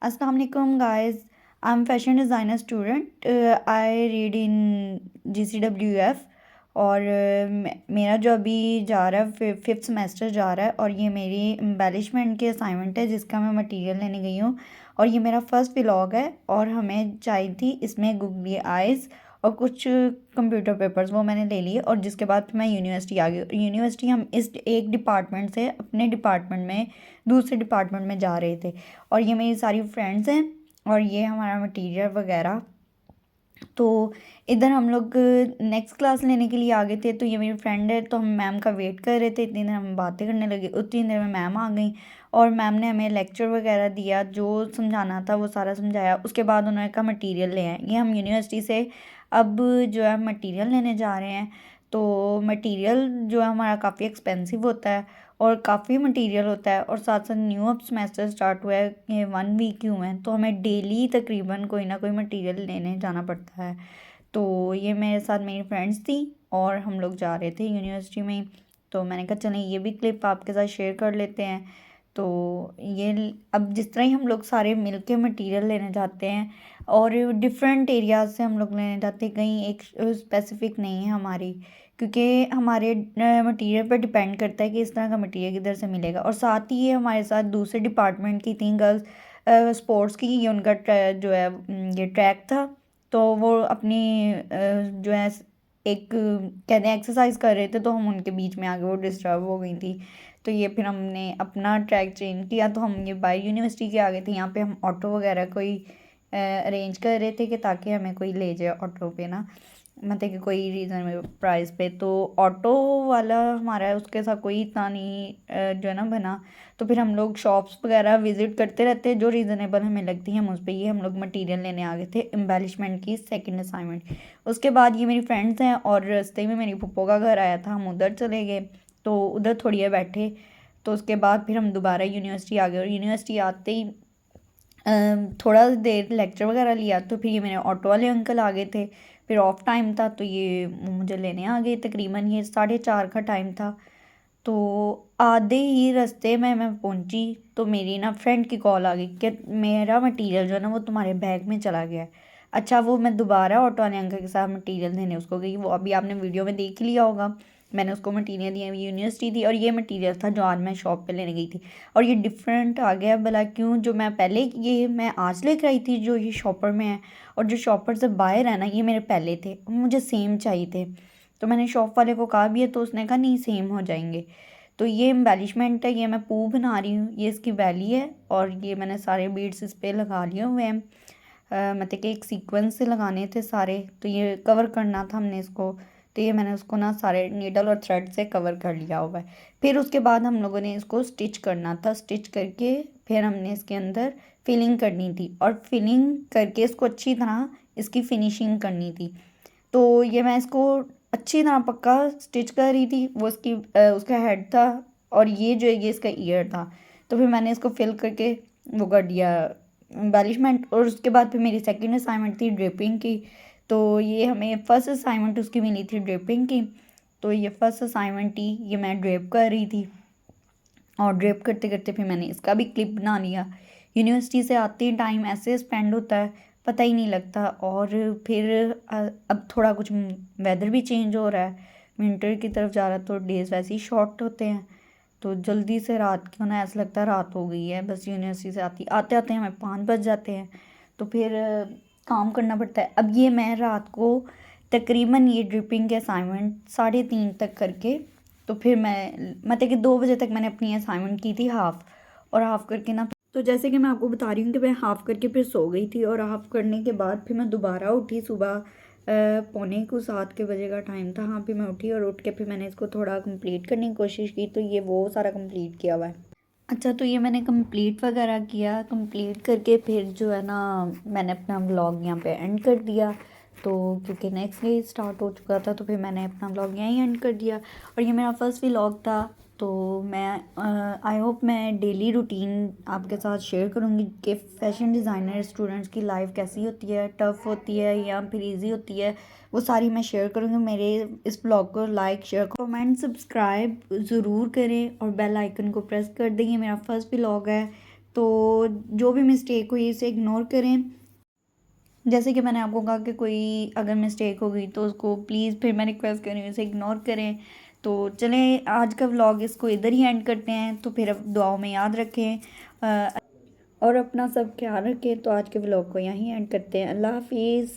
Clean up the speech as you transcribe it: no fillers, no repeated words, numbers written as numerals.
अस्सलाम वालेकुम guys. I am fashion designer student. I read in GCWF और मेरा जो अभी जा रहा है फिफ्थ सेमेस्टर जा रहा है और ये मेरी एम्बेलिशमेंट की असाइनमेंट है जिसका मैं मटेरियल लेने गई हूँ और ये मेरा फर्स्ट व्लॉग है और हमें चाहिए थी इसमें गूगली आइज़ और कुछ कंप्यूटर पेपर्स वो मैंने ले लिए और जिसके बाद मैं यूनिवर्सिटी आ गई। यूनिवर्सिटी हम इस एक डिपार्टमेंट से अपने डिपार्टमेंट में दूसरे डिपार्टमेंट में जा रहे थे और ये मेरी सारी फ्रेंड्स हैं और ये हमारा मटेरियल वगैरह। तो इधर हम लोग नेक्स्ट क्लास लेने के लिए आ गए थे। तो ये मेरी फ्रेंड है तो हम मैम का वेट कर रहे थे। इतनी देर हम बातें करने लगे, उतनी देर में मैम आ गई और मैम ने हमें लेक्चर वगैरह दिया, जो समझाना था वो सारा समझाया। उसके बाद उन्होंने कहा मटेरियल ले आए। ये हम यूनिवर्सिटी से अब जो है मटेरियल लेने जा रहे हैं। तो मटेरियल जो है हमारा काफ़ी एक्सपेंसिव होता है और काफ़ी मटेरियल होता है और साथ साथ न्यू अब सेमेस्टर स्टार्ट हुआ है, ये 1 वीक ही हुए हैं तो हमें डेली तकरीबन कोई ना कोई मटेरियल लेने जाना पड़ता है। तो ये मेरे साथ मेरी फ्रेंड्स थी और हम लोग जा रहे थे यूनिवर्सिटी में। तो मैंने कहा चलें ये भी क्लिप आपके साथ शेयर कर लेते हैं। तो ये अब जिस तरह ही हम लोग सारे मिल के मटीरियल लेने जाते हैं और डिफरेंट एरियाज से हम लोग लेने जाते हैं, कहीं एक स्पेसिफिक नहीं है हमारी, क्योंकि हमारे मटेरियल पर डिपेंड करता है कि इस तरह का मटेरियल किधर से मिलेगा। और साथ ही ये हमारे साथ दूसरे डिपार्टमेंट की 3 गर्ल्स स्पोर्ट्स की, ये उनका जो है ये ट्रैक था। तो वो अपनी जो है एक कहते हैं एक्सरसाइज कर रहे थे तो हम उनके बीच में आके वो डिस्टर्ब हो गई थी। तो ये फिर हमने अपना ट्रैक चेंज किया। तो हम ये बाहर यूनिवर्सिटी के आगे थे, यहाँ पे हम ऑटो वगैरह कोई अरेंज कर रहे थे कि ताकि हमें कोई ले जाए ऑटो पे ना, मतलब कि कोई रीज़न प्राइस पे। तो ऑटो वाला हमारा उसके साथ कोई इतना नहीं जो है ना बना। तो फिर हम लोग शॉप्स वगैरह विज़िट करते रहते हैं जो रीज़नेबल हमें लगती हैं हम उस पर ये हम लोग मटेरियल लेने आ गए थे एम्बेलिशमेंट की सेकंड असाइनमेंट। उसके बाद ये मेरी फ्रेंड्स हैं और रास्ते में मेरी फूफो का घर आया था, हम उधर चले गए तो उधर थोड़ी देर बैठे। तो उसके बाद फिर हम दोबारा यूनिवर्सिटी आ गए और यूनिवर्सिटी आते ही थोड़ा देर लेक्चर वगैरह लिया। तो फिर ये मेरे ऑटो वाले अंकल आ गए थे, फिर ऑफ टाइम था तो ये मुझे लेने आ गए। तकरीबन ये 4:30 का टाइम था। तो आधे ही रास्ते में मैं पहुंची तो मेरी ना फ्रेंड की कॉल आ गई कि मेरा मटेरियल जो है ना वो तुम्हारे बैग में चला गया है। अच्छा, वो मैं दोबारा ऑटो वाले अंकल के साथ मटेरियल देने उसको गई। वो अभी आपने वीडियो में देख लिया होगा, मैंने उसको मटेरियल दिया, यूनिवर्सिटी थी और ये मटेरियल था जो आज मैं शॉप पे लेने गई थी। और ये डिफरेंट आ गया भला क्यों, जो मैं पहले ये मैं आज लेकर आई थी जो ये शॉपर में है और जो शॉपर से बाहर है ना ये मेरे पहले थे, मुझे सेम चाहिए थे। तो मैंने शॉप वाले को कहा भी है तो उसने कहा नहीं सेम हो जाएंगे। तो ये एम्बेलिशमेंट है, ये मैं पू बना रही हूँ, ये इसकी वैली है और ये मैंने सारे बीड्स इस पर लगा लिए हुए हैं। मतलब कि एक सीक्वेंस से लगाने थे सारे, तो ये कवर करना था हमने इसको। तो ये मैंने उसको ना सारे नीडल और थ्रेड से कवर कर लिया हुआ है। फिर उसके बाद हम लोगों ने इसको स्टिच करना था, स्टिच करके फिर हमने इसके अंदर फिलिंग करनी थी और फिलिंग करके इसको अच्छी तरह इसकी फिनिशिंग करनी थी। तो ये मैं इसको अच्छी तरह पक्का स्टिच कर रही थी। वो इसकी उसका हेड था और ये जो है ये इसका ईयर था। तो फिर मैंने इसको फिल करके वो कर दिया एम्बेलिशमेंट। और उसके बाद फिर मेरी सेकंड असाइनमेंट थी ड्रेपिंग की। तो ये हमें फर्स्ट असाइनमेंट उसकी मिली थी ड्रेपिंग की। तो ये फर्स्ट असाइनमेंट थी, ये मैं ड्रेप कर रही थी और ड्रेप करते करते फिर मैंने इसका भी क्लिप बना लिया। यूनिवर्सिटी से आते ही टाइम ऐसे स्पेंड होता है पता ही नहीं लगता। और फिर अब थोड़ा कुछ वेदर भी चेंज हो रहा है, विंटर की तरफ जा रहा है तो डेज़ वैसे ही शॉर्ट होते हैं। तो जल्दी से रात क्यों ना ऐसा लगता है रात हो गई है, बस यूनिवर्सिटी से आते आते हमें 5 बज जाते हैं। तो फिर काम करना पड़ता है। अब ये मैं रात को तकरीबन ये ड्रिपिंग के असाइनमेंट 3:30 तक करके, तो फिर मैं मतलब कि 2 बजे तक मैंने अपनी असाइनमेंट की थी हाफ़। और हाफ़ करके ना, तो जैसे कि मैं आपको बता रही हूँ कि मैं हाफ़ करके फिर सो गई थी और हाफ़ करने के बाद फिर मैं दोबारा उठी सुबह 6:45 के बजे का टाइम था। हाँ, फिर मैं उठी और उठ के फिर मैंने इसको थोड़ा कंप्लीट करने की कोशिश की। तो ये वो सारा कंप्लीट किया हुआ है। अच्छा, तो ये मैंने कंप्लीट वगैरह किया, कंप्लीट करके फिर जो है ना मैंने अपना व्लॉग यहाँ पे एंड कर दिया। तो क्योंकि नेक्स्ट डे स्टार्ट हो चुका था तो फिर मैंने अपना व्लॉग यहीं एंड कर दिया। और ये मेरा फर्स्ट व्लॉग था। तो मैं आई होप मैं डेली रूटीन आपके साथ शेयर करूँगी कि फ़ैशन डिज़ाइनर स्टूडेंट्स की लाइफ कैसी होती है, टफ़ होती है या फिर इजी होती है, वो सारी मैं शेयर करूँगी। मेरे इस ब्लॉग को लाइक शेयर कमेंट सब्सक्राइब ज़रूर करें और बेल आइकन को प्रेस कर दें। ये मेरा फर्स्ट व्लॉग है तो जो भी मिस्टेक हुई इसे इग्नोर करें। जैसे कि मैंने आपको कहा कि कोई अगर मिस्टेक हो गई तो उसको प्लीज़ फिर मैं रिक्वेस्ट कर रही हूँ इसे इग्नोर करें। तो चलें आज का व्लॉग इसको इधर ही एंड करते हैं। तो फिर अब दुआओं में याद रखें और अपना सब ख्याल रखें। तो आज के व्लॉग को यहीं एंड करते हैं। अल्लाह हाफिज़।